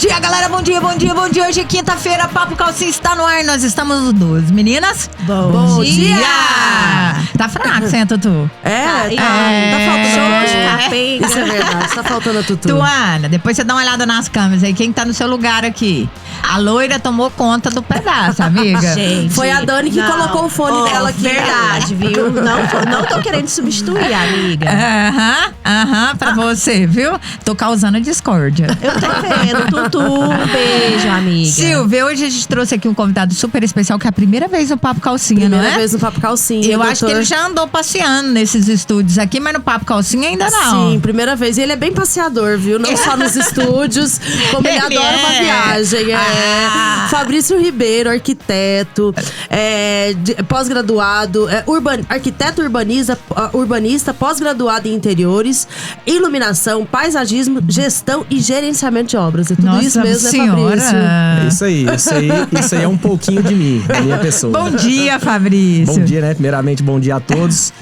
dia, galera, bom dia. Hoje é quinta-feira, Papo Calcinha está no ar. Nós estamos duas meninas. Bom dia! Tá fraco, hein, Tutu? Tá faltando capenga. Isso é verdade, tá faltando a Tutu. Tuana, depois você dá uma olhada nas câmeras aí, quem tá no seu lugar aqui. A loira tomou conta do pedaço, amiga. Gente, foi a Dani que colocou o fone dela aqui. Verdade, viu? Não tô querendo substituir, amiga. Pra você, viu? Tô causando discórdia. Eu tô vendo, Tutu. Um beijo, amiga. Silvia, hoje a gente trouxe aqui um convidado super especial, que é a primeira vez no Papo Calcinha, Primeira não é? vez no Papo Calcinha. Eu acho que ele já andou passeando nesses estúdios aqui, mas no Papo Calcinha ainda não. Sim, primeira vez. E ele é bem passeador, viu? Não só nos estúdios, como ele adora uma viagem. Fabrício Ribeiro, arquiteto, pós-graduado, arquiteto urbanista, pós-graduado em interiores, iluminação, paisagismo, gestão e gerenciamento de obras. É tudo Nossa isso mesmo, senhora. né, Fabrício? Isso aí é um pouquinho de mim, da minha pessoa. Bom dia, Fabrício. Bom dia, né? Primeiramente, bom dia a todos.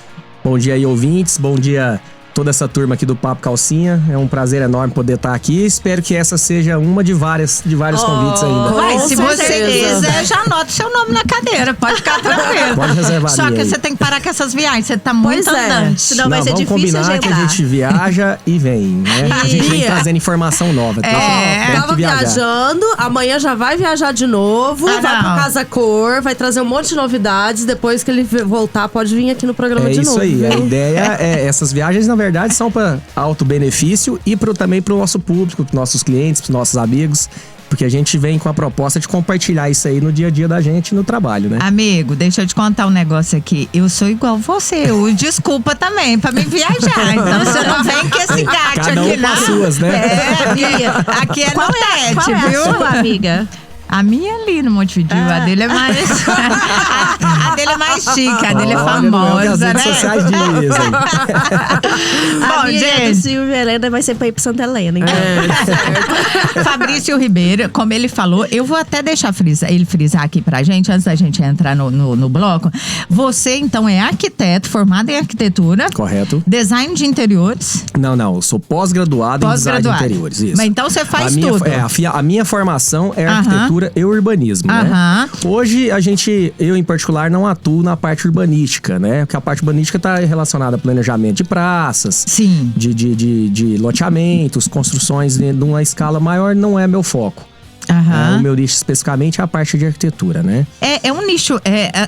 Bom dia aí, ouvintes. Bom dia toda essa turma aqui do Papo Calcinha. É um prazer enorme poder estar aqui. Espero que essa seja uma de vários convites ainda. Vai, se você certeza. quiser, já anota o seu nome na cadeira. Pode ficar tranquilo. Pode reservar. Só que aí. você tem que parar com essas viagens. Você tá muito Pois é. andante. Senão vai ser vamos difícil combinar que a agendar. gente viaja e vem, né? A gente vem trazendo informação nova. Tem Tava que viajar. viajando, amanhã já vai viajar de novo, vai pro Casa Cor, vai trazer um monte de novidades. Depois que ele voltar, pode vir aqui no programa É de isso novo. aí. Viu? A ideia é essas viagens, na verdade, são para alto benefício e também para o nosso público, pros nossos clientes, pros nossos amigos, porque a gente vem com a proposta de compartilhar isso aí no dia a dia da gente no trabalho, né? Amigo, deixa eu te contar um negócio aqui. Eu sou igual você. Eu desculpa também pra me viajar. Então você não vem com esse gato Cada aqui, com não. as suas, né? Aqui é no tete, Qual é viu? a sua, amiga? A minha é ali no Montevidéu, a dele é mais. a dele é mais chique, a dele é Olha, não é o que as famosa, redes né? sociais dizem. A Bom, minha é do gente. Silvio Helena, vai ser pra ir pro Santa Helena, então. Fabrício Ribeiro, como ele falou, eu vou até deixar ele frisar aqui pra gente, antes da gente entrar no bloco. Você, então, é arquiteto, formado em arquitetura. Correto. Design de interiores. Não, eu sou pós-graduado em design de interiores. Isso. Mas então você faz tudo. A minha formação é arquitetura e urbanismo, né? Hoje, eu em particular não atuo na parte urbanística, né? Porque a parte urbanística está relacionada a planejamento de praças, Sim. de loteamentos, construções numa escala maior, não é meu foco. O meu nicho especificamente é a parte de arquitetura, né? É um nicho,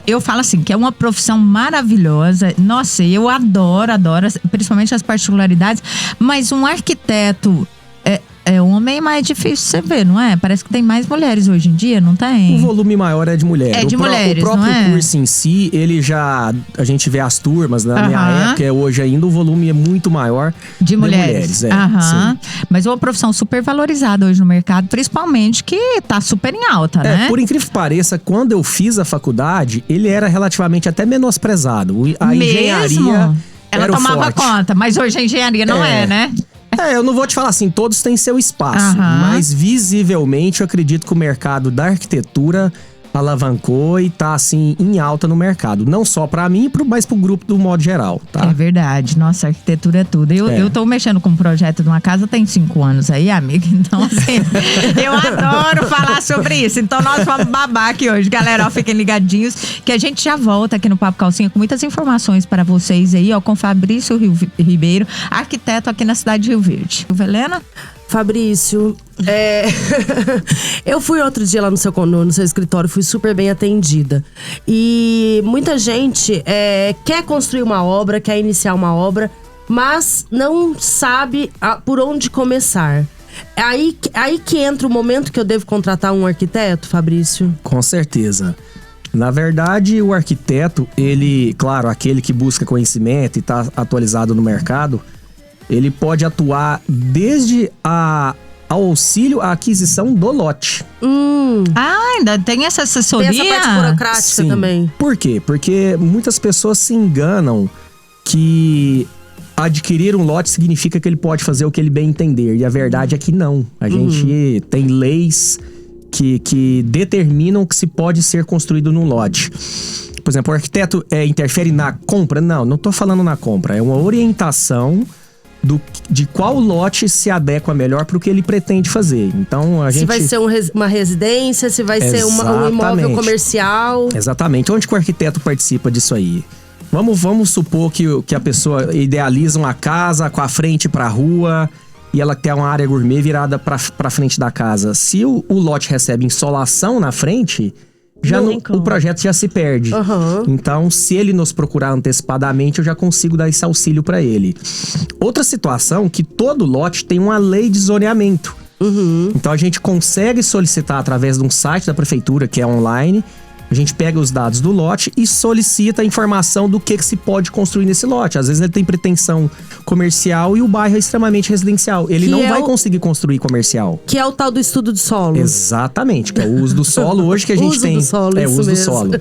eu falo assim, que é uma profissão maravilhosa. Nossa, eu adoro, principalmente as particularidades. Mas um arquiteto é um homem mais difícil de você ver, não é? Parece que tem mais mulheres hoje em dia, não tem? O volume maior é de mulheres. É de mulheres, o próprio não é? curso em si, a gente vê as turmas, na minha época, hoje ainda, o volume é muito maior de mulheres. Sim. Mas é uma profissão super valorizada hoje no mercado, principalmente que tá super em alta, né? Por incrível que pareça, quando eu fiz a faculdade, ele era relativamente até menosprezado. A engenharia Ela era tomava forte. conta, mas hoje a engenharia não é, né? Eu não vou te falar assim, todos têm seu espaço, mas visivelmente eu acredito que o mercado da arquitetura alavancou e tá assim em alta no mercado. Não só pra mim, mas pro grupo do modo geral, tá? É verdade. Nossa, arquitetura é tudo. Eu tô mexendo com um projeto de uma casa tem 5 anos aí, amiga. Então, assim, eu adoro falar sobre isso. Então, nós vamos babar aqui hoje. Galera, ó, fiquem ligadinhos que a gente já volta aqui no Papo Calcinha com muitas informações para vocês aí, ó, com Fabrício Ribeiro, arquiteto aqui na cidade de Rio Verde. Helena? Fabrício, eu fui outro dia lá no seu escritório, fui super bem atendida. E muita gente quer construir uma obra, quer iniciar uma obra, mas não sabe por onde começar. É aí que entra o momento que eu devo contratar um arquiteto, Fabrício? Com certeza. Na verdade, o arquiteto, ele, claro, aquele que busca conhecimento e está atualizado no mercado, ele pode atuar desde ao auxílio à aquisição do lote. Ainda tem essa assessoria? Tem essa parte burocrática Sim. também. Por quê? Porque muitas pessoas se enganam que adquirir um lote significa que ele pode fazer o que ele bem entender. E a verdade é que não. A gente tem leis que determinam que se pode ser construído num lote. Por exemplo, o arquiteto interfere na compra? Não tô falando na compra. É uma orientação de qual lote se adequa melhor para o que ele pretende fazer. Então, a gente... Se vai ser uma residência, se vai ser um imóvel comercial. Exatamente. Onde que o arquiteto participa disso aí? Vamos supor que a pessoa idealiza uma casa com a frente para a rua e ela tem uma área gourmet virada para frente da casa. Se o lote recebe insolação na frente, o projeto já se perde. Então, se ele nos procurar antecipadamente, eu já consigo dar esse auxílio para ele. Outra situação, que todo lote tem uma lei de zoneamento. Então, a gente consegue solicitar através de um site da prefeitura, que é online. A gente pega os dados do lote e solicita a informação do que se pode construir nesse lote. Às vezes ele tem pretensão comercial e o bairro é extremamente residencial. Ele não vai conseguir construir comercial. Que é o tal do estudo de solo. Exatamente, que é o uso do solo hoje que a gente tem. Uso do solo.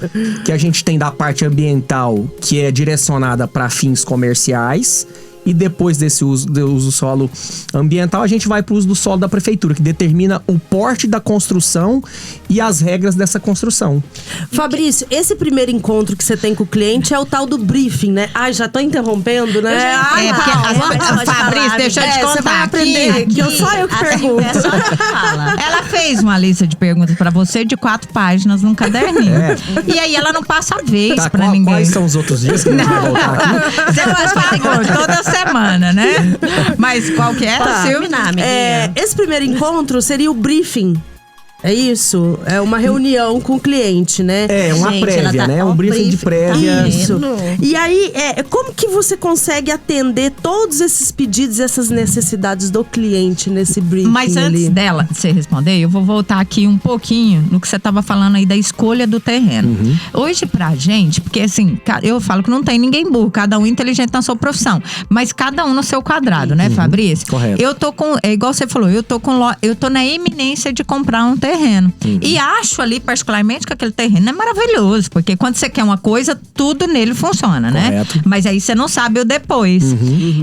Que a gente tem da parte ambiental, que é direcionada para fins comerciais. E depois desse uso do solo ambiental, a gente vai para o uso do solo da prefeitura, que determina o porte da construção e as regras dessa construção. Fabrício, esse primeiro encontro que você tem com o cliente é o tal do briefing, né? Ai, já tô interrompendo, né? Fabrício, deixa eu te contar. Você vai aprender aqui. Só eu que pergunto. Ela fez uma lista de perguntas para você de 4 páginas num caderninho. E aí ela não passa a vez para ninguém. Quais são os outros dias que a gente vai voltar aqui? Você faz toda semana, né? Mas qual que é, Silvia? Esse primeiro encontro seria o briefing. É isso? É uma reunião com o cliente, né? É, uma prévia, né? Um briefing de prévia. Isso. E aí, como que você consegue atender todos esses pedidos, essas necessidades do cliente nesse briefing? Mas antes de você responder, eu vou voltar aqui um pouquinho no que você estava falando aí da escolha do terreno. Hoje, pra gente, porque assim, eu falo que não tem ninguém burro, cada um inteligente na sua profissão, mas cada um no seu quadrado, né, Fabrício? Correto. Eu tô com, igual você falou, eu tô na iminência de comprar um terreno. E acho ali, particularmente, que aquele terreno é maravilhoso, porque quando você quer uma coisa, tudo nele funciona, né? Mas aí você não sabe o depois.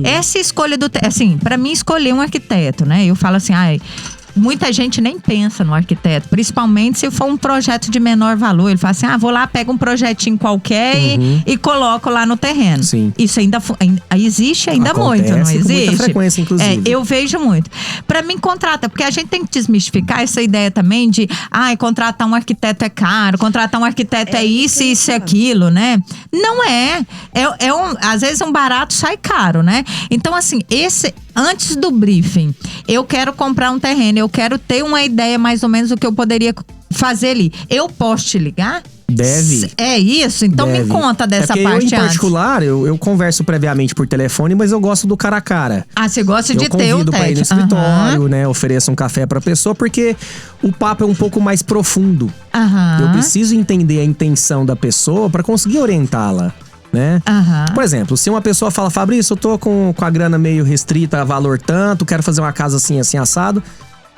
Essa escolha assim, pra mim, escolher um arquiteto, né? Eu falo assim, muita gente nem pensa no arquiteto, principalmente se for um projeto de menor valor. Ele fala assim, vou lá, pego um projetinho qualquer e coloco lá no terreno. Sim. Isso ainda existe ainda muito, não existe? Com muita frequência, inclusive. Eu vejo muito. Pra mim, contrata, porque a gente tem que desmistificar essa ideia também de, contratar um arquiteto é caro, contratar um arquiteto é isso e isso e aquilo, né? Não é. Às vezes um barato sai caro, né? Então, assim, antes do briefing, eu quero comprar um terreno, eu quero ter uma ideia mais ou menos do que eu poderia fazer ali. Eu posso te ligar? Deve. É isso? Então me conta dessa parte antes. Em particular, eu converso previamente por telefone, mas eu gosto do cara a cara. Você gosta de ter o técnico. Eu convido pra ir no escritório, né? Ofereço um café pra pessoa, porque o papo é um pouco mais profundo. Eu preciso entender a intenção da pessoa pra conseguir orientá-la. Né? Por exemplo, se uma pessoa fala, Fabrício, eu tô com a grana meio restrita, valor tanto, quero fazer uma casa assim, assim, assado,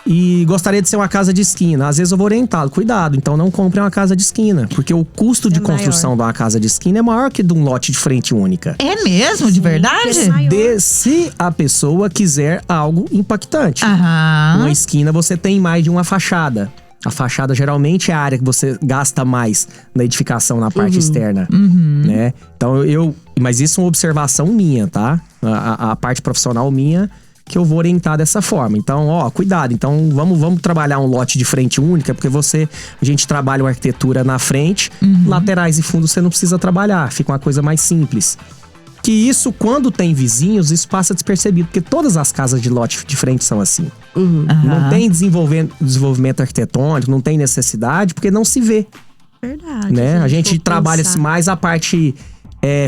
e gostaria de ser uma casa de esquina. Às vezes eu vou orientá-lo, cuidado, então não compre uma casa de esquina, porque o custo de construção de uma casa de esquina é maior que de um lote de frente única. É mesmo? De verdade? Se a pessoa quiser algo impactante. Uma esquina você tem mais de uma fachada. A fachada geralmente é a área que você gasta mais na edificação, na parte externa, né? Então mas isso é uma observação minha, tá? A parte profissional minha, que eu vou orientar dessa forma. Então, cuidado. Então, vamos trabalhar um lote de frente única, porque a gente trabalha uma arquitetura na frente, laterais e fundos você não precisa trabalhar, fica uma coisa mais simples. Que isso, quando tem vizinhos, isso passa despercebido, porque todas as casas de lote de frente são assim. Não tem desenvolvimento arquitetônico, não tem necessidade, porque não se vê. Verdade. Né? A gente trabalha mais a parte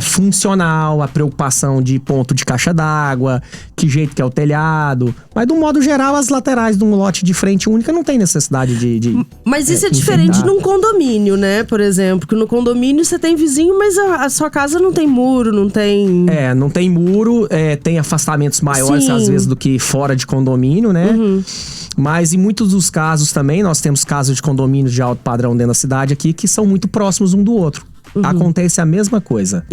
funcional, a preocupação de ponto de caixa d'água, que jeito que é o telhado. Mas, de um modo geral, as laterais de um lote de frente única não tem necessidade de Mas isso é diferente num condomínio, né? Por exemplo, que no condomínio você tem vizinho, mas a sua casa não tem muro, não tem... não tem muro, tem afastamentos maiores, às vezes, do que fora de condomínio, né? Mas em muitos dos casos também, nós temos casos de condomínios de alto padrão dentro da cidade aqui, que são muito próximos um do outro. Acontece a mesma coisa,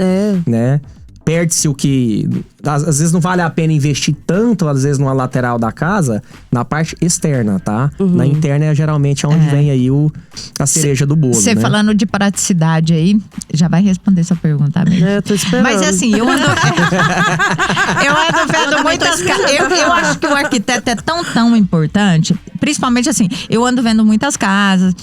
né? perde-se o que... Às vezes não vale a pena investir tanto, às vezes, numa lateral da casa, na parte externa, tá? Na interna é geralmente onde vem aí a cereja do bolo, Você né? falando de praticidade aí, já vai responder sua pergunta, amigo. Eu tô esperando. Mas assim, eu ando vendo muitas casas. Eu acho que o arquiteto é tão importante. Principalmente assim, eu ando vendo muitas casas.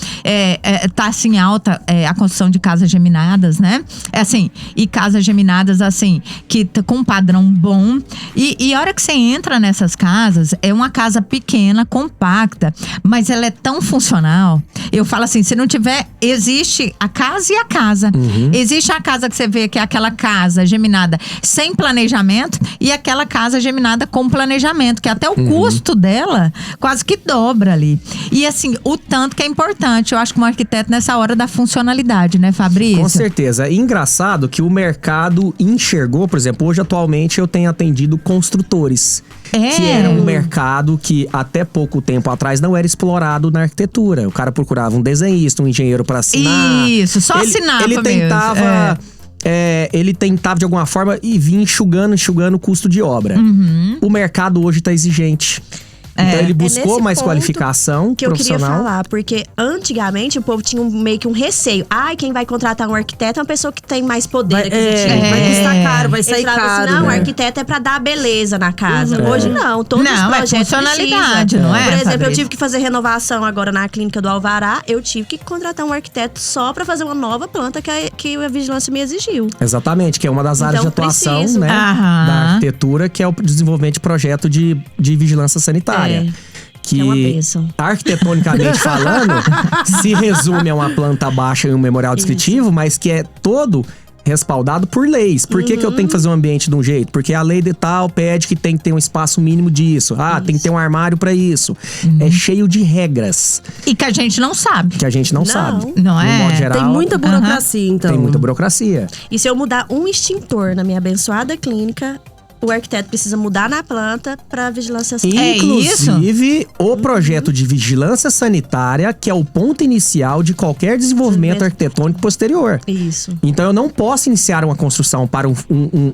Tá assim alta a construção de casas geminadas, né? Assim, e casas geminadas assim, que com um padrão bom. E a hora que você entra nessas casas, é uma casa pequena, compacta, mas ela é tão funcional. Eu falo assim, se não tiver, existe a casa e a casa. Existe a casa que você vê que é aquela casa geminada sem planejamento e aquela casa geminada com planejamento, que até o custo dela quase que dobra ali. E assim, o tanto que é importante, eu acho que um arquiteto nessa hora da funcionalidade, né, Fabrício? Com certeza. E engraçado que o mercado enxergou, por exemplo, hoje atualmente eu tenho atendido construtores. Que era um mercado que até pouco tempo atrás não era explorado na arquitetura. O cara procurava um desenhista, um engenheiro para assinar. Isso, só assinava ele tentava, mesmo. ele tentava de alguma forma e vinha enxugando o custo de obra. O mercado hoje está exigente. Então ele buscou nesse mais ponto qualificação que eu queria profissional. falar, porque antigamente o povo tinha meio que um receio. Quem vai contratar um arquiteto é uma pessoa que tem mais poder aquisitivo. Vai custar caro, vai sair Eles falavam caro. assim, não, o né? arquiteto é pra dar beleza na casa. Hoje não, todos os Não, é projetos funcionalidade, precisam. não é, Por exemplo, eu Fabrício? tive que fazer renovação agora na clínica do Alvará, eu tive que contratar um arquiteto só pra fazer uma nova planta que a vigilância me exigiu. Exatamente, que é uma das áreas de Então, atuação, preciso. né, da arquitetura, que é o desenvolvimento de projeto de vigilância sanitária. Que é uma bênção. arquitetonicamente falando, se resume a uma planta baixa e um memorial descritivo, mas que é todo respaldado por leis. Por que eu tenho que fazer um ambiente de um jeito? Porque a lei de tal pede que tem que ter um espaço mínimo disso. Tem que ter um armário para isso. É cheio de regras. E que a gente não sabe. Que a gente não sabe. Não No é? modo geral, Tem muita burocracia, então. tem muita burocracia. E se eu mudar um extintor na minha abençoada clínica, o arquiteto precisa mudar na planta para vigilância sanitária. Inclusive, o projeto de vigilância sanitária, que é o ponto inicial de qualquer desenvolvimento arquitetônico posterior. Isso. Então, eu não posso iniciar uma construção para um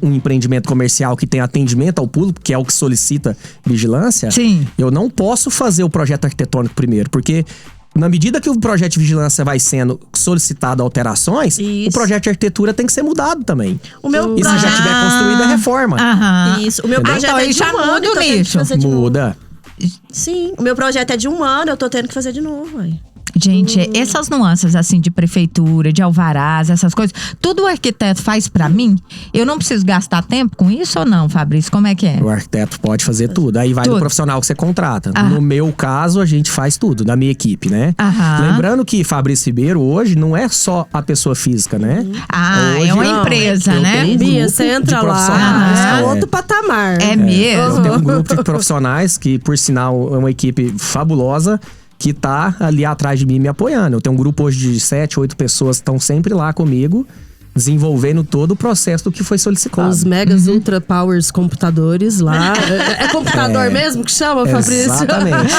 empreendimento comercial que tem atendimento ao público, que é o que solicita vigilância. Sim. Eu não posso fazer o projeto arquitetônico primeiro, porque na medida que o projeto de vigilância vai sendo solicitado alterações, Isso. o projeto de arquitetura tem que ser mudado também. O meu E se já tiver construído, é reforma. Isso. O meu Entendeu? projeto Então, é aí de já um ano, muda eu o tô tendo que nicho. fazer de novo. Muda. Sim, o meu projeto é de um ano, eu tô tendo que fazer de novo. Gente, essas nuances assim de prefeitura, de alvarás, essas coisas, tudo o arquiteto faz pra mim. Eu não preciso gastar tempo com isso ou não, Fabrício? Como é que é? O arquiteto pode fazer tudo. Aí vai Tudo. do profissional que você contrata. No meu caso, a gente faz tudo, da minha equipe, né? Lembrando que Fabrício Ribeiro hoje não é só a pessoa física, né? É Hoje, uma empresa, eu né? tenho um Bia, grupo você de entra lá, profissionais, é é. outro patamar. É mesmo? Eu tenho um grupo de profissionais que, por sinal, é uma equipe fabulosa que tá ali atrás de mim me apoiando. Eu tenho um grupo hoje de 7, 8 pessoas que estão sempre lá comigo, desenvolvendo todo o processo do que foi Com solicitado. os megas ultra powers computadores lá. É computador mesmo que chama, Fabrício? Exatamente.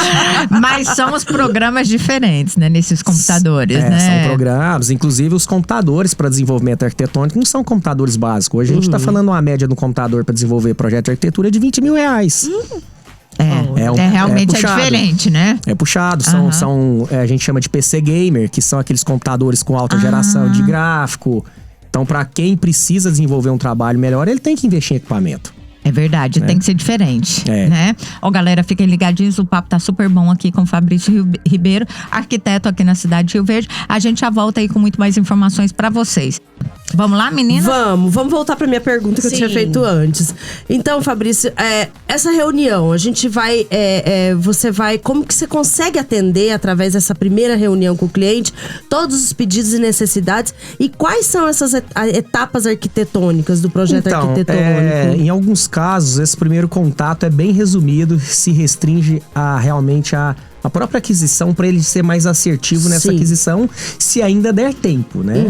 Mas são os programas diferentes, né? Nesses computadores, né? São programas, inclusive os computadores para desenvolvimento arquitetônico não são computadores básicos. Hoje a gente está falando uma média de um computador para desenvolver projeto de arquitetura de R$20 mil. Realmente é puxado. diferente, né? É puxado, a gente chama de PC Gamer, que são aqueles computadores com alta geração de gráfico. Então, para quem precisa desenvolver um trabalho melhor, ele tem que investir em equipamento. É verdade, tem que ser diferente, né? Ó, galera, fiquem ligadinhos, o papo tá super bom aqui com o Fabrício Ribeiro, arquiteto aqui na cidade de Rio Verde. A gente já volta aí com muito mais informações pra vocês. Vamos lá, meninas? Vamos voltar pra minha pergunta que eu tinha feito antes. Então, Fabrício, essa reunião, a gente vai, como que você consegue atender através dessa primeira reunião com o cliente, todos os pedidos e necessidades, e quais são essas etapas arquitetônicas do projeto arquitetônico? Em alguns casos, esse primeiro contato é bem resumido, se restringe a realmente a própria aquisição, para ele ser mais assertivo nessa aquisição, se ainda der tempo, né?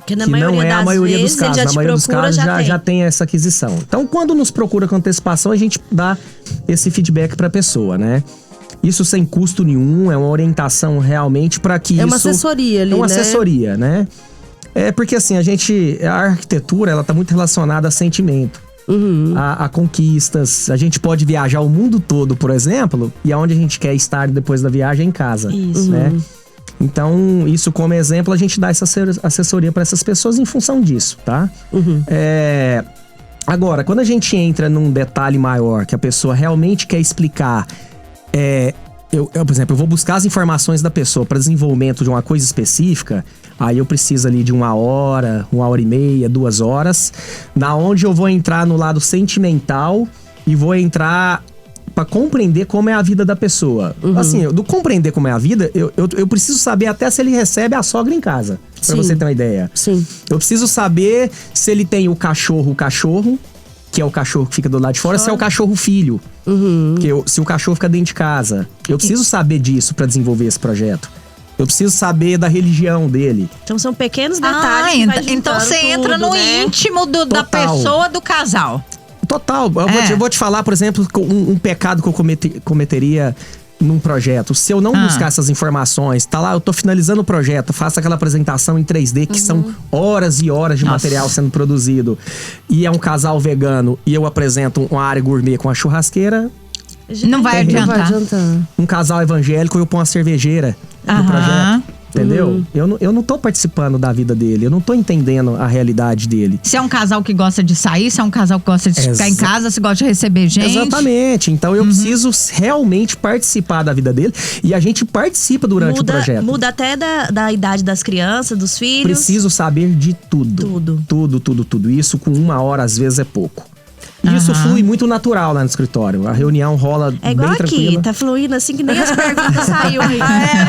Que na que maioria não é a maioria dos vezes, ele casos. já Na te maioria dos procura, casos já tem essa aquisição. Então, quando nos procura com antecipação, a gente dá esse feedback para a pessoa, né? Isso sem custo nenhum, é uma orientação realmente para que É uma assessoria ali, É uma né? assessoria, né? É porque assim, a arquitetura, ela tá muito relacionada a sentimento. A conquistas. A gente pode viajar o mundo todo, por exemplo, e aonde a gente quer estar depois da viagem é em casa. Isso. Né? Então, isso como exemplo, a gente dá essa assessoria para essas pessoas em função disso, tá? Agora, quando a gente entra num detalhe maior, que a pessoa realmente quer explicar, por exemplo, eu vou buscar as informações da pessoa para desenvolvimento de uma coisa específica, aí eu preciso ali de 1 hora, 1h30, 2 horas, na onde eu vou entrar no lado sentimental e vou entrar para compreender como é a vida da pessoa. Assim, do compreender como é a vida, eu preciso saber até se ele recebe a sogra em casa, para você ter uma ideia. Sim. Eu preciso saber se ele tem o cachorro, que é o cachorro que fica do lado de fora, se é o cachorro filho. Se o cachorro fica dentro de casa. Eu preciso saber disso para desenvolver esse projeto. Eu preciso saber da religião dele. Então são pequenos detalhes que vai então você entra no íntimo da pessoa, do casal. Total. Eu vou te falar, por exemplo, um pecado que eu cometeria num projeto. Se eu não buscar essas informações, tá lá, eu tô finalizando o projeto, faço aquela apresentação em 3D, que são horas e horas de material sendo produzido, e é um casal vegano, e eu apresento uma área gourmet com a churrasqueira, não vai adiantar. Um casal evangélico, eu ponho uma cervejeira no projeto. Entendeu? Eu não tô participando da vida dele, eu não tô entendendo a realidade dele. Se é um casal que gosta de sair, se é um casal que gosta de ficar em casa, se gosta de receber gente. Exatamente. Então eu preciso realmente participar da vida dele, e a gente participa durante o projeto. Muda até da idade das crianças, dos filhos. Preciso saber de tudo. Tudo. Isso com 1 hora às vezes é pouco. E isso flui muito natural lá no escritório. A reunião rola bem tranquila. É igual aqui, tá fluindo assim que nem as perguntas saiu aí.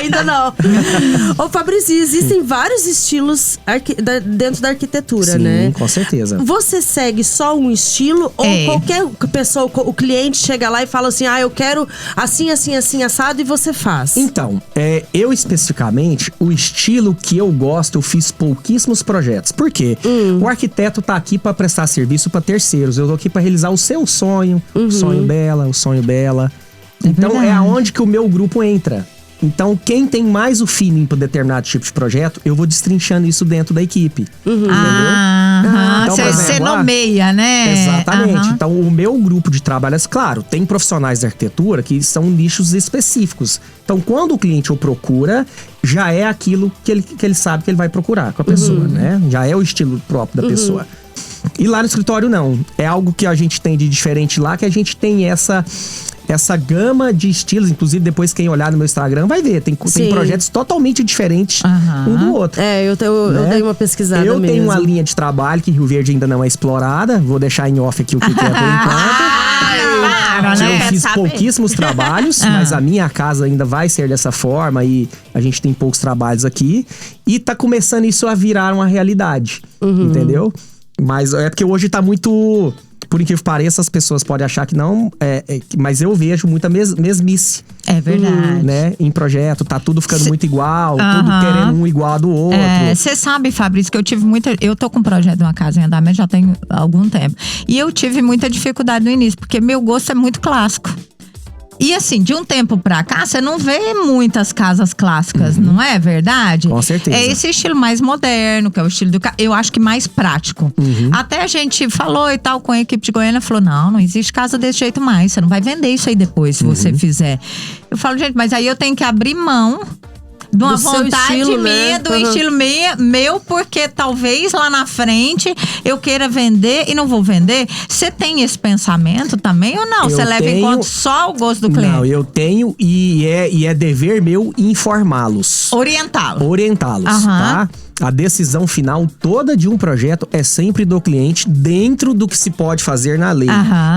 Ainda não. Ô Fabrício, existem vários estilos dentro da arquitetura, né? Sim, com certeza. Você segue só um estilo ou qualquer pessoa, o cliente chega lá e fala assim, eu quero assim, assado, e você faz? Então, eu especificamente, o estilo que eu gosto, eu fiz pouquíssimos projetos. Por quê? O arquiteto tá aqui para prestar serviço para terceiros. Eu tô aqui para realizar o seu sonho, o sonho dela. Então é aonde que o meu grupo entra. Então quem tem mais o feeling para determinado tipo de projeto, eu vou destrinchando isso dentro da equipe. Entendeu? Então, você nomeia, né? Exatamente. Então o meu grupo de trabalho, claro, tem profissionais de arquitetura que são nichos específicos. Então quando o cliente o procura, já é aquilo que ele sabe que ele vai procurar com a pessoa, né? Já é o estilo próprio da pessoa. E lá no escritório não. É algo que a gente tem de diferente lá, que a gente tem essa gama de estilos. Inclusive, depois quem olhar no meu Instagram vai ver. Tem projetos totalmente diferentes um do outro. Eu dei uma pesquisada mesmo. Eu tenho uma linha de trabalho que Rio Verde ainda não é explorada. Vou deixar em off aqui o que é por enquanto. Eu fiz pouquíssimos trabalhos, mas a minha casa ainda vai ser dessa forma, e a gente tem poucos trabalhos aqui. E tá começando isso a virar uma realidade. Entendeu? Mas é porque hoje tá muito... Por incrível que pareça, as pessoas podem achar que não, mas eu vejo muita mesmice. É verdade. Né? Em projeto, tá tudo ficando muito igual, tudo querendo um igual do outro. Você sabe, Fabrício, que eu tive eu tô com um projeto de uma casa em andamento já tem algum tempo. E eu tive muita dificuldade no início, porque meu gosto é muito clássico. E assim, de um tempo pra cá, você não vê muitas casas clássicas, não é verdade? Com certeza. É esse estilo mais moderno, que é o estilo eu acho que mais prático. Até a gente falou e tal com a equipe de Goiânia, falou, não existe casa desse jeito mais, você não vai vender isso aí depois, se você fizer. Eu falo, gente, mas aí eu tenho que abrir mão de uma vontade estilo, minha, do estilo meu, porque talvez lá na frente eu queira vender e não vou vender. Você tem esse pensamento também ou não? Você leva em conta só o gosto do cliente? Não, eu tenho e é dever meu informá-los. Orientá-los, tá? A decisão final toda de um projeto é sempre do cliente, dentro do que se pode fazer na lei.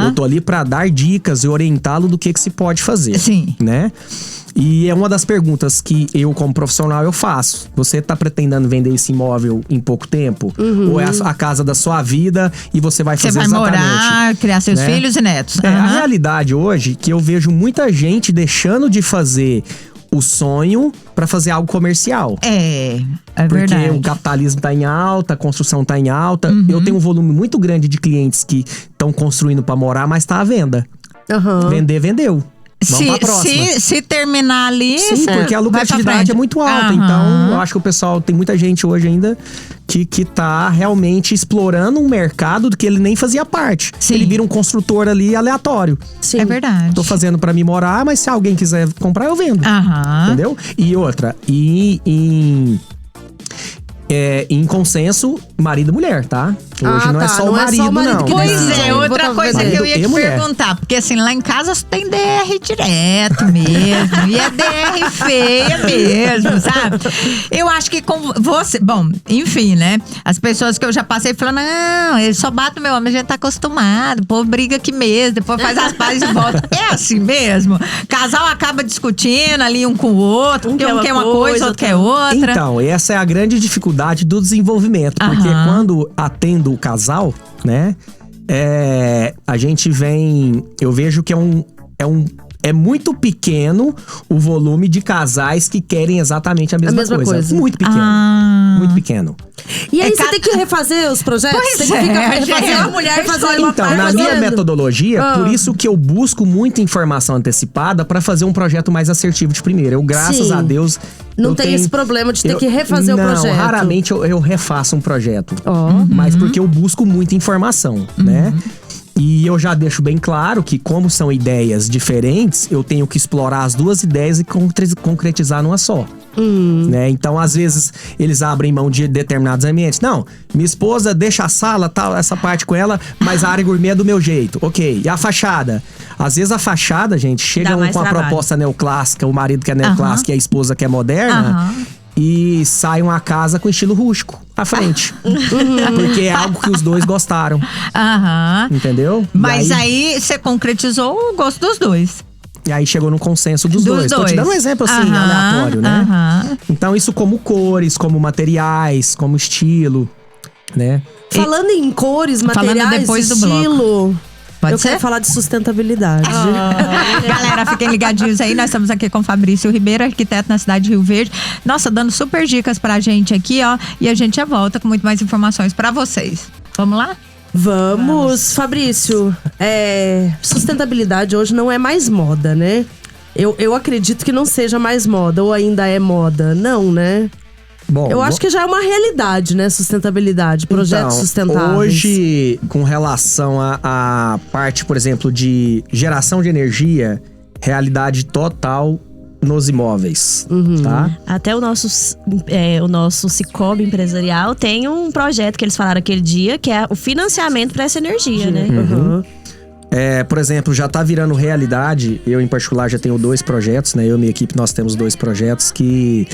Eu tô ali para dar dicas e orientá-lo do que se pode fazer. Sim. Né? E é uma das perguntas que eu, como profissional, eu faço. Você tá pretendendo vender esse imóvel em pouco tempo? Ou é a casa da sua vida e você vai fazer exatamente? Você vai morar, criar seus filhos e netos. A realidade hoje, que eu vejo muita gente deixando de fazer o sonho para fazer algo comercial. É porque verdade. O capitalismo tá em alta, a construção tá em alta. Eu tenho um volume muito grande de clientes que estão construindo para morar, mas tá à venda. Vender, vendeu. Vamos pra próxima. Se terminar ali... Sim, porque a lucratividade é muito alta. Então, eu acho que o pessoal... Tem muita gente hoje ainda que tá realmente explorando um mercado do que ele nem fazia parte. Sim. Ele vira um construtor ali aleatório. Sim. É verdade. Tô fazendo pra me morar, mas se alguém quiser comprar, eu vendo. Aham. Entendeu? E outra, em consenso, marido e mulher, tá? Hoje não é só o marido, não. Pois decide. é, outra coisa que eu ia te mulher. perguntar. Porque assim, lá em casa tem DR direto mesmo. E é DR feia mesmo, sabe? Eu acho que com você… Bom, enfim, né? As pessoas que eu já passei falam, não, ele só bate no meu homem, a gente tá acostumado. O povo briga aqui mesmo, depois faz as pazes e volta. É assim mesmo? Casal acaba discutindo ali um com o outro. Porque um quer uma coisa, outro quer outra. Então, essa é a grande dificuldade do desenvolvimento. Porque quando atendo o casal, né? A gente vem… Eu vejo que é muito pequeno o volume de casais que querem exatamente a mesma coisa. Muito pequeno. Muito pequeno. E aí você tem que refazer os projetos? Pois tem que ficar refazer a mulher refazer uma Então, na minha metodologia, por isso que eu busco muita informação antecipada pra fazer um projeto mais assertivo de primeira. Eu, graças a Deus… Não tem esse problema de ter que refazer o projeto. Não, raramente eu refaço um projeto. Mas porque eu busco muita informação, né? E eu já deixo bem claro que, como são ideias diferentes, eu tenho que explorar as duas ideias e concretizar numa só. Né? Então, às vezes, eles abrem mão de determinados ambientes. Não, minha esposa deixa a sala, tal, essa parte com ela, mas a área gourmet é do meu jeito. Ok, e a fachada? Às vezes a fachada, gente, chega com a proposta neoclássica, o marido quer neoclássica e a esposa quer moderna. E sai uma casa com estilo rústico à frente. Porque é algo que os dois gostaram. Entendeu? Mas aí você concretizou o gosto dos dois. E aí chegou no consenso dos dois. Tô te dando um exemplo assim, aleatório, né? Então isso como cores, como materiais, como estilo, né? Falando em cores, materiais, depois do estilo… Pode eu ser? quero falar de sustentabilidade. Galera, fiquem ligadinhos aí. Nós estamos aqui com o Fabrício Ribeiro, arquiteto na cidade de Rio Verde. Nossa, dando super dicas pra gente aqui, ó. E a gente já volta com muito mais informações pra vocês. Vamos lá? Vamos. Fabrício, sustentabilidade hoje não é mais moda, né? Eu acredito que não seja mais moda, ou ainda é moda. Não, né? Bom, eu acho que já é uma realidade, né? Sustentabilidade, projetos sustentáveis. Hoje, com relação à parte, por exemplo, de geração de energia, realidade total nos imóveis, tá? Até o nosso Cicobi empresarial tem um projeto que eles falaram aquele dia, que é o financiamento para essa energia, né? Por exemplo, já tá virando realidade. Eu, em particular, já tenho 2 projetos, né? Eu e minha equipe, nós temos 2 projetos que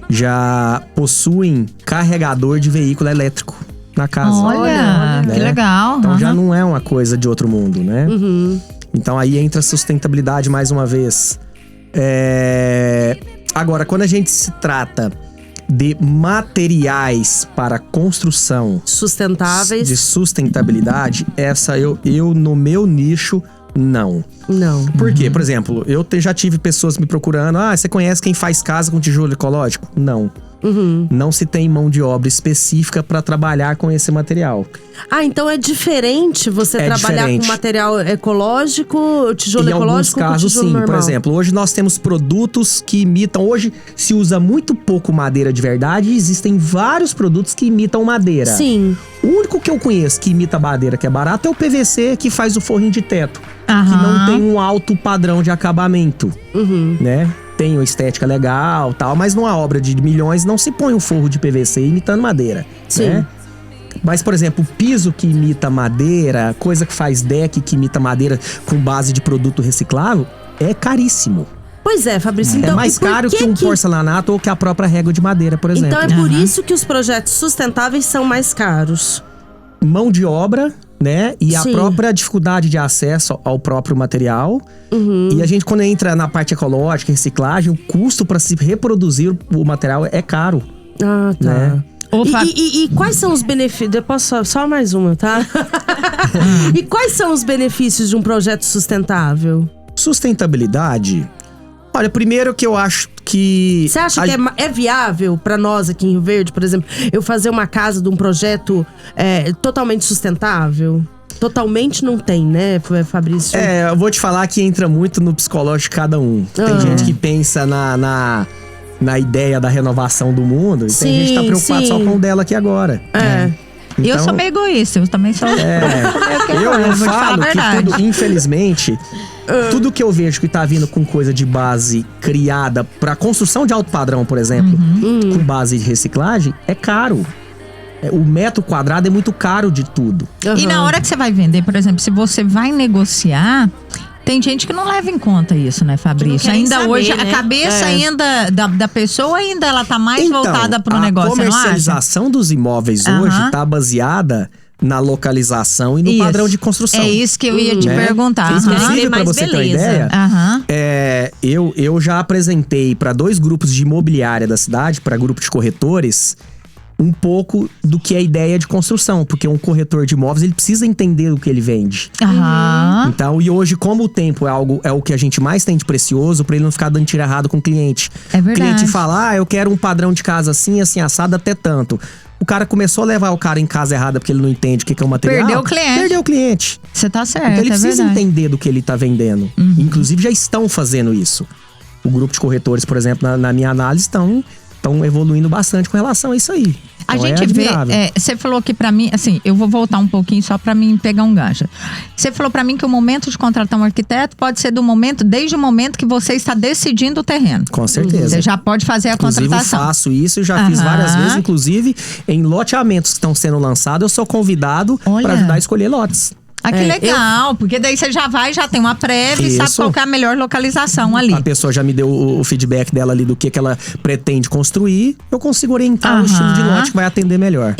já possuem carregador de veículo elétrico na casa. Olha, que legal. Então já não é uma coisa de outro mundo, né? Então aí entra a sustentabilidade mais uma vez. Agora, quando a gente se trata de materiais para construção sustentáveis, de sustentabilidade, essa eu no meu nicho, não. Por quê? Por exemplo, eu já tive pessoas me procurando. Você conhece quem faz casa com tijolo ecológico? Não. Não se tem mão de obra específica para trabalhar com esse material. Então é diferente você trabalhar com material ecológico, tijolo em ecológico, alguns casos, com tijolo sim. normal. Por exemplo, hoje nós temos produtos que imitam… Hoje se usa muito pouco madeira de verdade e existem vários produtos que imitam madeira. Sim. O único que eu conheço que imita madeira, que é barato, é o PVC, que faz o forrinho de teto. Que não tem um alto padrão de acabamento, né? Tem uma estética legal, tal, mas numa obra de milhões não se põe um forro de PVC imitando madeira, né? Mas, por exemplo, piso que imita madeira, coisa que faz deck que imita madeira com base de produto reciclável, é caríssimo. Pois é, Fabrício. Então, é mais caro que um porcelanato ou que a própria régua de madeira, por exemplo. Então é por isso que os projetos sustentáveis são mais caros. Mão de obra, né? E a própria dificuldade de acesso ao próprio material. E a gente, quando entra na parte ecológica, reciclagem, o custo para se reproduzir o material é caro. Tá. Né? E quais são os benefícios? Eu posso só mais uma, tá? E quais são os benefícios de um projeto sustentável? Sustentabilidade… Olha, primeiro que eu acho que… Você acha que é viável para nós aqui em Rio Verde, por exemplo, eu fazer uma casa de um projeto totalmente sustentável? Totalmente não tem, né, Fabrício? Eu vou te falar que entra muito no psicológico de cada um. Tem gente que pensa na ideia da renovação do mundo. E tem gente que tá preocupado só com o dela aqui agora. Então, eu sou meio egoísta, eu também sou. Eu falo que tudo, infelizmente, tudo que eu vejo que tá vindo com coisa de base criada pra construção de alto padrão, por exemplo, com base de reciclagem, é caro. O metro quadrado é muito caro de tudo. E na hora que você vai vender, por exemplo, se você vai negociar, tem gente que não leva em conta isso, né, Fabrício? Ainda saber, hoje, né? a cabeça ainda da pessoa ainda ela tá mais voltada pro negócio, não acha? A comercialização dos imóveis hoje tá baseada na localização e no padrão de construção. É isso que eu ia te perguntar. Inclusive, para você ter uma ideia, eu já apresentei para 2 grupos de imobiliária da cidade, para grupo de corretores, um pouco do que é a ideia de construção. Porque um corretor de imóveis, ele precisa entender o que ele vende. Então, e hoje, como o tempo é o que a gente mais tem de precioso, pra ele não ficar dando tiro errado com o cliente. É verdade. O cliente fala, eu quero um padrão de casa assim, assado, até tanto. O cara começou a levar o cara em casa errada porque ele não entende o que é o material. Perdeu o cliente. Você tá certo, então ele precisa entender do que ele tá vendendo. Inclusive, já estão fazendo isso. O grupo de corretores, por exemplo, na minha análise, estão evoluindo bastante com relação a isso aí. A gente vê, você falou aqui pra mim, assim, eu vou voltar um pouquinho só pra mim pegar um gancho. Você falou pra mim que o momento de contratar um arquiteto pode ser desde o momento que você está decidindo o terreno. Com certeza. Você já pode fazer a contratação. Inclusive, eu faço isso e já fiz várias vezes. Inclusive, em loteamentos que estão sendo lançados, eu sou convidado para ajudar a escolher lotes. Ah, que legal, porque daí você já tem uma prévia e sabe qual que é a melhor localização ali. A pessoa já me deu o feedback dela ali do que ela pretende construir, eu consigo orientar o estilo de lote que vai atender melhor.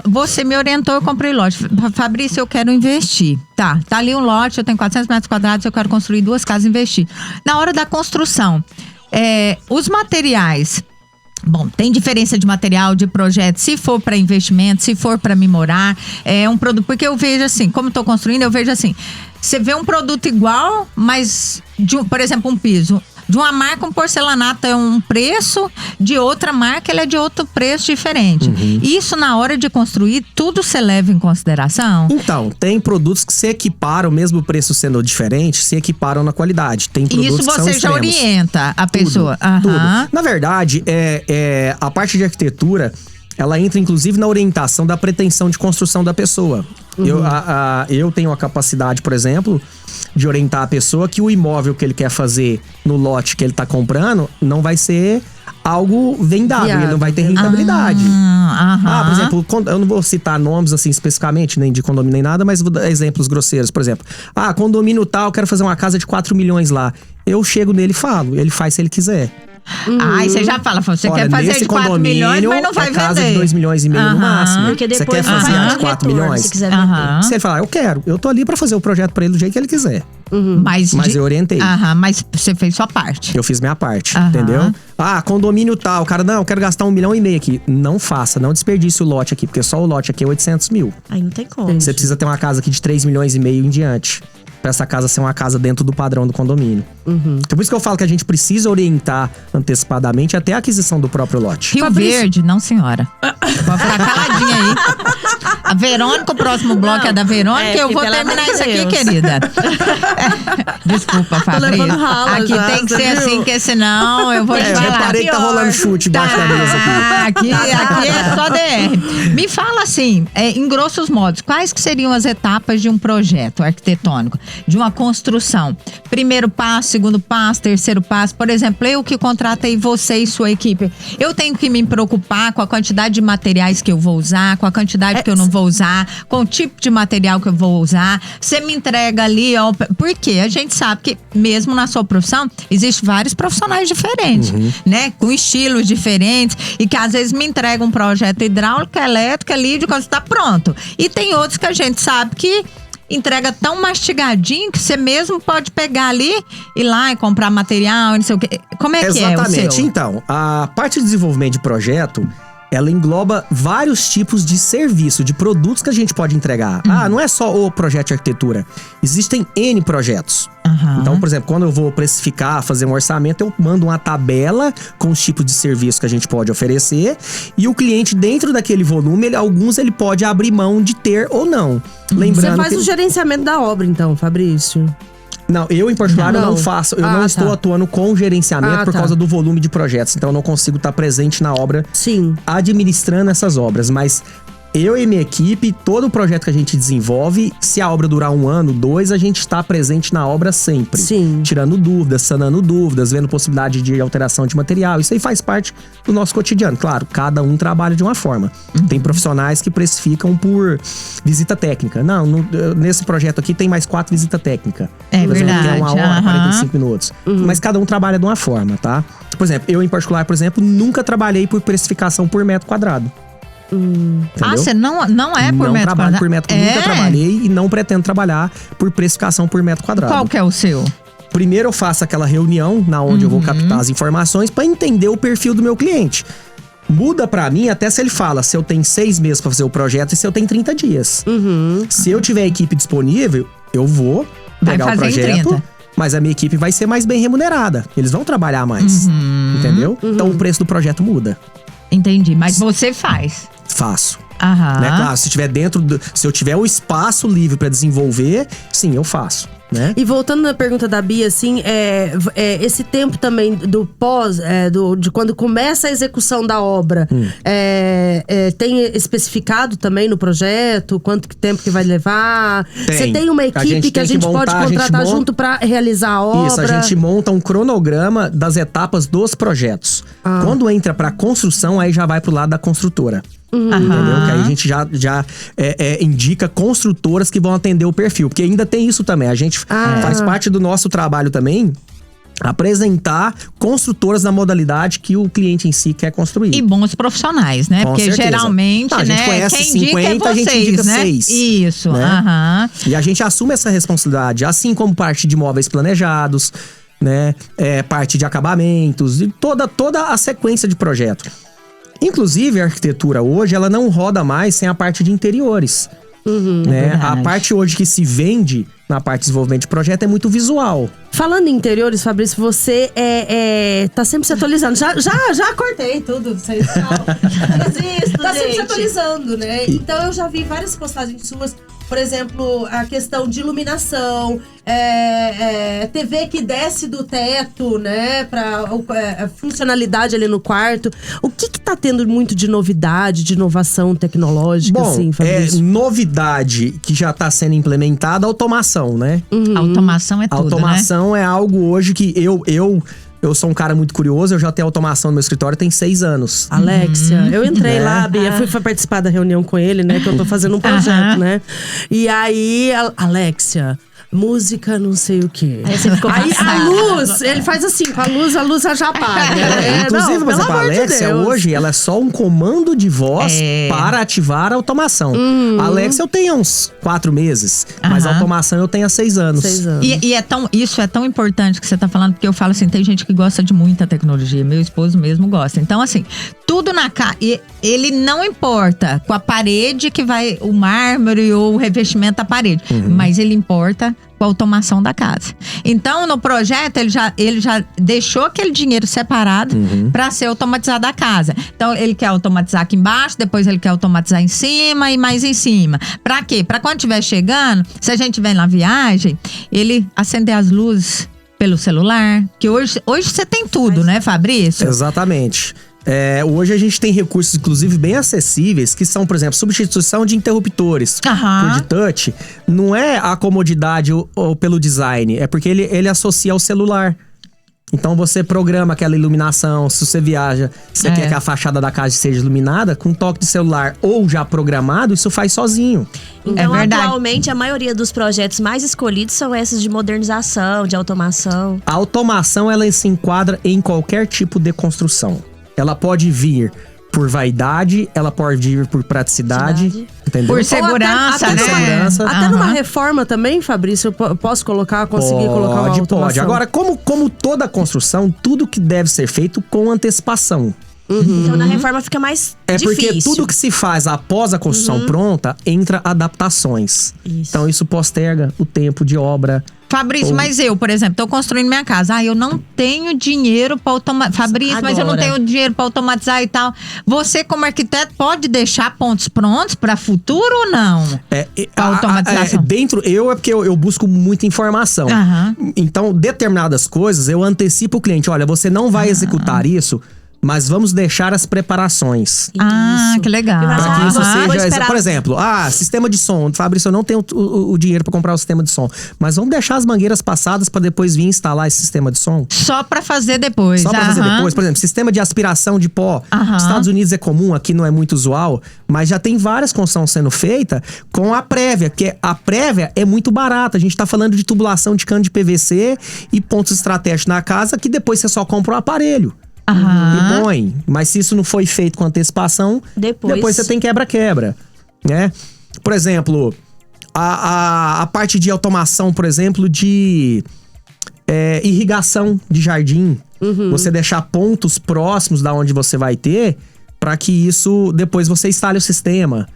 Você me orientou, eu comprei lote. Fabrício, eu quero investir. Tá ali um lote, eu tenho 400 metros quadrados, eu quero construir 2 casas e investir. Na hora da construção, os materiais... Bom, tem diferença de material, de projeto, se for para investimento, se for para me morar, é um produto, porque eu vejo assim, como estou construindo, eu vejo assim, você vê um produto igual, mas, por exemplo, um piso, de uma marca, um porcelanato é um preço, de outra marca, ele é de outro preço diferente. Isso, na hora de construir, tudo você leva em consideração? Então, tem produtos que se equiparam, mesmo o preço sendo diferente, se equiparam na qualidade. Tem produtos que são extremos. Isso você já orienta a pessoa? Tudo. Na verdade, a parte de arquitetura, ela entra inclusive na orientação da pretensão de construção da pessoa. Eu tenho a capacidade, por exemplo, de orientar a pessoa que o imóvel que ele quer fazer no lote que ele está comprando não vai ser algo vendável, ele não vai ter rentabilidade. Por exemplo, eu não vou citar nomes assim especificamente, nem de condomínio nem nada, mas vou dar exemplos grosseiros. Por exemplo, condomínio tal, quero fazer uma casa de 4 milhões lá. Eu chego nele e falo, ele faz se ele quiser. Aí você já fala, você quer fazer de 4 milhões, mas não vai vender. Casa de 2,5 milhões no máximo. Porque depois você quer fazer a de 4 milhões? Se quiser vender. Se ele falar, eu tô ali pra fazer o projeto pra ele do jeito que ele quiser. Mas eu orientei. Mas você fez sua parte. Eu fiz minha parte, entendeu? Condomínio tal, o cara, não, eu quero gastar 1,5 milhão aqui. Não faça, não desperdice o lote aqui, porque só o lote aqui é 800 mil. Aí não tem como. Você precisa ter uma casa aqui de 3,5 milhões em diante. Pra essa casa ser uma casa dentro do padrão do condomínio. Então, por isso que eu falo que a gente precisa orientar antecipadamente até a aquisição do próprio lote. Rio Verde, não senhora. Pode ficar caladinha aí. A Verônica, o próximo bloco é da Verônica, eu vou terminar isso aqui, querida. Desculpa, Fabrício. Aqui tem que ser assim, porque senão eu vou te falar. Eu reparei que tá rolando chute embaixo da mesa aqui. Aqui é só DR. Me fala assim, em grossos modos, quais que seriam as etapas de um projeto arquitetônico? De uma construção. Primeiro passo, segundo passo, terceiro passo. Por exemplo, eu que contratei você e sua equipe. Eu tenho que me preocupar com a quantidade de materiais que eu vou usar, com a quantidade que eu não vou usar, com o tipo de material que eu vou usar. Você me entrega ali, porque a gente sabe que mesmo na sua profissão, existem vários profissionais diferentes, né? Com estilos diferentes e que às vezes me entregam um projeto hidráulico, elétrico, ali, quando está pronto. E tem outros que a gente sabe que entrega tão mastigadinho que você mesmo pode pegar ali, ir lá e comprar material, não sei o quê. Como é que é o seu? Exatamente. Então, a parte de desenvolvimento de projeto, ela engloba vários tipos de serviço, de produtos que a gente pode entregar. Não é só o projeto de arquitetura. Existem N projetos. Então, por exemplo, quando eu vou precificar, fazer um orçamento, eu mando uma tabela com os tipos de serviço que a gente pode oferecer. E o cliente, dentro daquele volume, alguns ele pode abrir mão de ter ou não. Lembrando Você faz o gerenciamento da obra, então, Fabrício? Não, eu em particular eu não Não. faço. Eu Ah, não estou tá. atuando com gerenciamento por tá. causa do volume de projetos. Então eu não consigo estar presente na obra, Sim. administrando essas obras. Mas eu e minha equipe, todo o projeto que a gente desenvolve, se a obra durar 1 ano, 2, a gente está presente na obra sempre. Sim. Tirando dúvidas, sanando dúvidas, vendo possibilidade de alteração de material. Isso aí faz parte do nosso cotidiano. Claro, cada um trabalha de uma forma. Tem profissionais que precificam por visita técnica. Não, nesse projeto aqui tem mais 4 visitas técnicas. É Por exemplo, que é 1 verdade, hora, aham. 45 minutos. Mas cada um trabalha de uma forma, tá? Por exemplo, eu em particular, por exemplo, nunca trabalhei por precificação por metro quadrado. Entendeu? Ah, você não é por não metro trabalho quadrado? por metro, nunca trabalhei e não pretendo trabalhar por precificação por metro quadrado. Qual que é o seu? Primeiro eu faço aquela reunião na onde eu vou captar as informações para entender o perfil do meu cliente. Muda pra mim até se ele fala se eu tenho 6 meses pra fazer o projeto e se eu tenho 30 dias. Se eu tiver equipe disponível, eu vou Vai pegar o fazer em projeto, 30. mas a minha equipe vai ser mais bem remunerada. Eles vão trabalhar mais, entendeu? Então o preço do projeto muda. Entendi, mas você faz. Faço. Aham. Né? Claro, se eu tiver o espaço livre pra desenvolver, sim, eu faço, né? E voltando na pergunta da Bia, assim, esse tempo também do pós, de quando começa a execução da obra, tem especificado também no projeto quanto tempo que vai levar? Tem. Você tem uma equipe que a gente pode contratar junto pra realizar a obra? Isso, a gente monta um cronograma das etapas dos projetos. Quando entra pra construção, aí já vai pro lado da construtora. Entendeu? Que aí a gente já indica construtoras que vão atender o perfil. Porque ainda tem isso também. A gente faz parte do nosso trabalho também apresentar construtoras na modalidade que o cliente em si quer construir. E bons profissionais, né? Com Porque certeza. geralmente, A gente né, conhece quem indica 50, é vocês, a gente indica né? 6. Isso, né? aham. E a gente assume essa responsabilidade, assim como parte de imóveis planejados, né? Parte de acabamentos e toda a sequência de projeto. Inclusive, a arquitetura hoje, ela não roda mais sem a parte de interiores. Né? A parte hoje que se vende na parte de desenvolvimento de projeto é muito visual. Falando em interiores, Fabrício, você tá sempre se atualizando. Já cortei tudo. Vocês tá sempre se atualizando, né? Então eu já vi várias postagens suas. Por exemplo, a questão de iluminação, TV que desce do teto, né? Pra funcionalidade ali no quarto. O que tá tendo muito de novidade, de inovação tecnológica, assim, Fabrício? Novidade que já tá sendo implementada, automação, né? Automação é tudo, Automação é algo hoje que eu sou um cara muito curioso, eu já tenho automação no meu escritório tem 6 anos. Alexia, eu entrei Né? lá, Bia, fui participar da reunião com ele, né? Que eu tô fazendo um projeto, né? E aí, Alexia, música não sei o quê. Aí você ficou Aí a passada. luz, ele faz assim, com a luz já apaga. Inclusive, não, por exemplo, pelo a amor de Alexia Deus. hoje, ela é só um comando de voz para ativar a automação. A Alexia eu tenho há uns 4 meses, mas a automação eu tenho há 6 anos. 6 anos. E isso é tão importante que você tá falando, porque eu falo assim, tem gente que gosta de muita tecnologia, meu esposo mesmo gosta. Então, assim, tudo na casa, ele não importa com a parede que vai, o mármore ou o revestimento da parede, mas ele importa com a automação da casa. Então, no projeto, ele já deixou aquele dinheiro separado para ser automatizado a casa. Então, ele quer automatizar aqui embaixo, depois ele quer automatizar em cima e mais em cima. Pra quê? Pra quando estiver chegando, se a gente vem na viagem, ele acender as luzes pelo celular. Que hoje você tem tudo, né, Fabrício? Exatamente. Hoje a gente tem recursos, inclusive, bem acessíveis, que são, por exemplo, substituição de interruptores por de touch. Não é a comodidade ou pelo design, é porque ele associa ao celular. Então você programa aquela iluminação, se você viaja, você quer que a fachada da casa seja iluminada, com um toque de celular ou já programado, isso faz sozinho. Então, É verdade. atualmente, a maioria dos projetos mais escolhidos são esses de modernização, de automação. A automação, ela se enquadra em qualquer tipo de construção. Ela pode vir por vaidade, ela pode vir por praticidade, entendeu? Por segurança, até né? segurança. Até numa reforma também, Fabrício, eu posso conseguir colocar uma automação? Pode. Agora, como toda construção, tudo que deve ser feito com antecipação. Então, na reforma fica mais difícil. Porque tudo que se faz após a construção pronta, entra adaptações. Isso. Então, isso posterga o tempo de obra, Fabrício, mas eu, por exemplo, tô construindo minha casa. Eu não tenho dinheiro para automatizar. Fabrício, mas eu não tenho dinheiro para automatizar e tal. Você, como arquiteto, pode deixar pontos prontos para futuro ou não? A automatização. É porque eu busco muita informação. Então, determinadas coisas, eu antecipo o cliente. Olha, você não vai executar isso, mas vamos deixar as preparações. Que legal. Para que isso seja, por exemplo, sistema de som. Fabrício, eu não tenho o dinheiro para comprar o sistema de som, mas vamos deixar as mangueiras passadas para depois vir instalar esse sistema de som? Só para fazer depois. Só para fazer depois. Por exemplo, sistema de aspiração de pó. Nos Estados Unidos é comum, aqui não é muito usual, mas já tem várias construções sendo feitas com a prévia, que a prévia é muito barata. A gente tá falando de tubulação de cano de PVC e pontos estratégicos na casa que depois você só compra o aparelho. E põe. Mas se isso não foi feito com antecipação, depois você tem quebra-quebra, né? Por exemplo, a parte de automação, por exemplo, de irrigação de jardim. Você deixar pontos próximos da onde você vai ter, para que isso, depois você instale o sistema.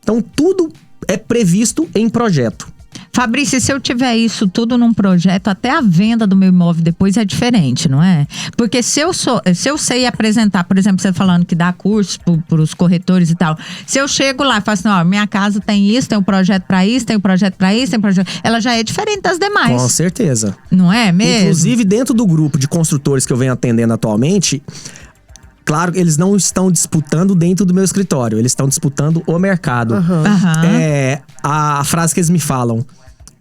Então, tudo é previsto em projeto. Fabrício, se eu tiver isso tudo num projeto, até a venda do meu imóvel depois é diferente, não é? Porque se eu sei apresentar, por exemplo, você falando que dá curso para os corretores e tal, se eu chego lá e falo assim, minha casa tem isso, tem um projeto para isso, tem um projeto para isso, tem um projeto... Ela já é diferente das demais. Com certeza. Não é mesmo? Inclusive, dentro do grupo de construtores que eu venho atendendo atualmente... Claro, eles não estão disputando dentro do meu escritório, eles estão disputando o mercado. A frase que eles me falam,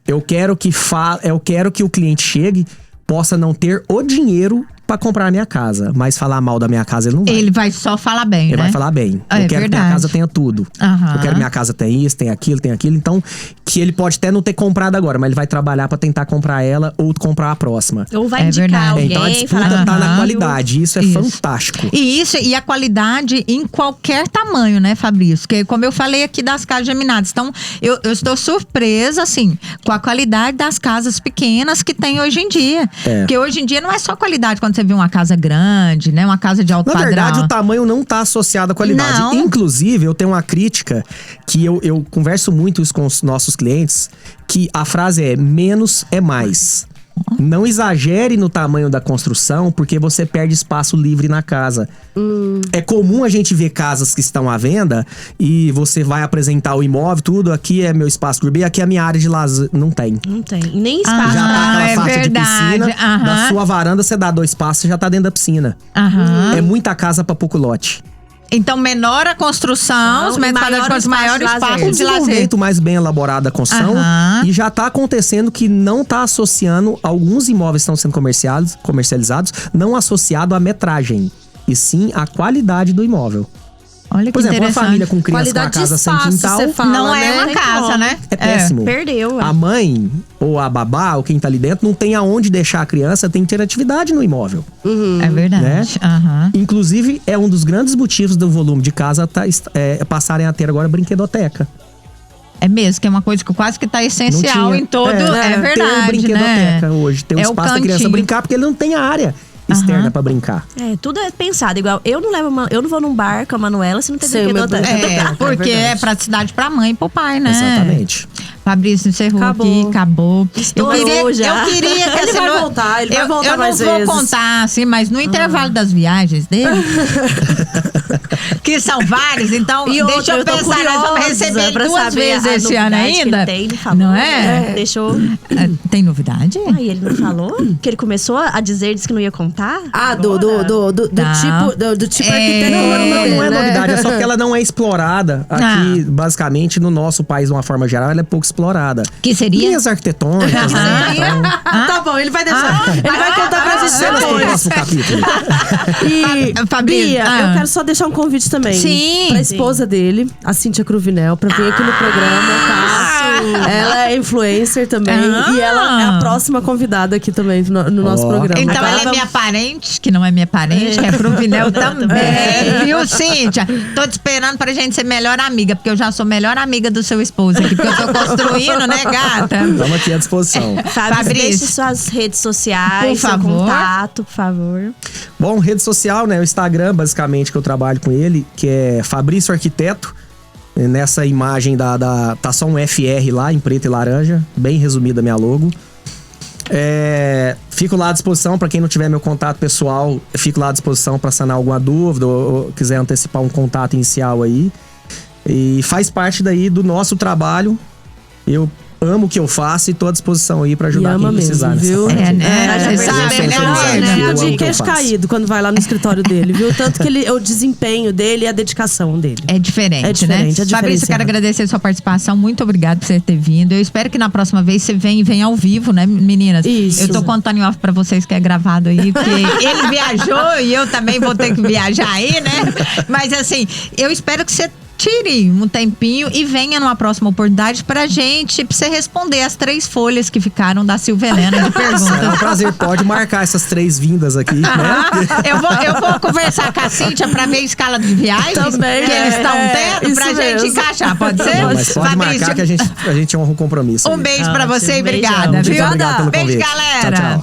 eu quero que o cliente chegue, possa não ter o dinheiro para comprar a minha casa, mas falar mal da minha casa ele não vai. Ele vai só falar bem, Ele vai falar bem. Eu quero que minha casa tenha tudo. Eu quero que minha casa tenha isso, tenha aquilo, tenha aquilo. Então, que ele pode até não ter comprado agora, mas ele vai trabalhar para tentar comprar ela ou comprar a próxima. Ou vai indicar alguém. Então a disputa tá na qualidade. Isso é fantástico. E a qualidade em qualquer tamanho, né, Fabrício? Que como eu falei aqui das casas geminadas. Então, eu estou surpresa, assim, com a qualidade das casas pequenas que tem hoje em dia. Porque hoje em dia não é só qualidade quando você vê uma casa grande, né? Uma casa de alto padrão. Na verdade, o tamanho não tá associado à qualidade. Não. Inclusive, eu tenho uma crítica que eu converso muito isso com os nossos clientes, que a frase é menos é mais. Não exagere no tamanho da construção, porque você perde espaço livre na casa. É comum a gente ver casas que estão à venda e você vai apresentar o imóvel, tudo, aqui é meu espaço gourmet, aqui é a minha área de lazer. Não tem. Não tem. Nem espaço. Já tá aquela faixa de piscina, da sua varanda você dá 2 passos, você já tá dentro da piscina. É muita casa pra pouco lote. Então, menor a construção, os metros quadrados, maior espaço de lazer. Um jeito mais bem elaborado da construção. E já tá acontecendo que não tá associando, alguns imóveis estão sendo comercializados, não associado à metragem, e sim à qualidade do imóvel. Olha que Por exemplo, uma família com criança com uma Qualidade casa de sem espaço, quintal, você fala, não é né? uma casa, né? é péssimo. Perdeu. A mãe, ou a babá, ou quem tá ali dentro, não tem aonde deixar a criança, tem que ter atividade no imóvel. É verdade. Né? Inclusive, é um dos grandes motivos do volume de casa passarem a ter agora brinquedoteca. É mesmo, que é uma coisa que quase que tá essencial em todo. É verdade, ter brinquedoteca hoje, ter um espaço da criança brincar, porque ele não tem a área externa pra brincar. Tudo é pensado igual. Eu não vou num bar com a Manuela se não tem brinquedoteca. Porque é praticidade pra mãe e pro pai, né? Exatamente. Fabrício encerrou aqui, acabou. Eu queria que ele vai voltar, ele vai voltar mais vezes. Eu não vou contar, assim, mas no intervalo das viagens dele, que são várias, então deixa eu pensar, nós vamos receber ele 2 vezes esse ano ainda. Ele falou, não é? Deixou. Tem novidade? Aí ele não falou? Que ele começou a dizer, disse que não ia contar? Do tipo arquiteto. Não é novidade, é só que ela não é explorada aqui, basicamente, no nosso país, de uma forma geral, ela é pouco explorada. Que seria? Linhas arquitetônicas, né? Tá bom, ele vai deixar. Ele vai contar pra gente Cenas pro próximo capítulo. E, Bia, eu quero só deixar um convite também. Sim. Pra esposa dele, a Cíntia Cruvinel, pra vir aqui no programa, tá? Ela é influencer também. E ela é a próxima convidada aqui também no nosso programa. Então ela é minha parente, que não é minha parente, que é Cruvinel também. Viu, Cíntia? Tô te esperando pra gente ser melhor amiga, porque eu já sou melhor amiga do seu esposo aqui, porque eu tô construindo, né, gata? Estamos aqui à disposição. Fabrício, deixe suas redes sociais, seu contato, por favor. Bom, rede social, né? O Instagram, basicamente, que eu trabalho com ele, que é Fabrício Arquiteto. Nessa imagem tá só um FR lá, em preto e laranja. Bem resumida a minha logo. Fico lá à disposição, para quem não tiver meu contato pessoal, fico lá à disposição para sanar alguma dúvida ou quiser antecipar um contato inicial aí. E faz parte daí do nosso trabalho. Eu amo o que eu faço e tô à disposição aí pra ajudar quem precisar mesmo, viu? nessa parte. Você sabe, né? De queixo caído quando vai lá no escritório dele, viu? Tanto que o desempenho dele e a dedicação dele. É diferente, né? Fabrício, quero agradecer a sua participação. Muito obrigada por você ter vindo. Eu espero que na próxima vez você venha ao vivo, né, meninas? Isso. Eu tô contando em off pra vocês que é gravado aí, porque ele viajou e eu também vou ter que viajar aí, né? Mas assim, eu espero que você tire um tempinho e venha numa próxima oportunidade pra você responder as 3 folhas que ficaram da Silvelena de perguntas. É um prazer, pode marcar essas 3 vindas aqui, né? Eu vou conversar com a Cíntia pra ver a escala de viagens também, que eles estão tendo pra gente encaixar, pode ser? Não, mas pode marcar que a gente honra o compromisso. Um beijo pra você e obrigada, Muito viu? obrigado pelo Beijo, convite. galera. Tchau, tchau.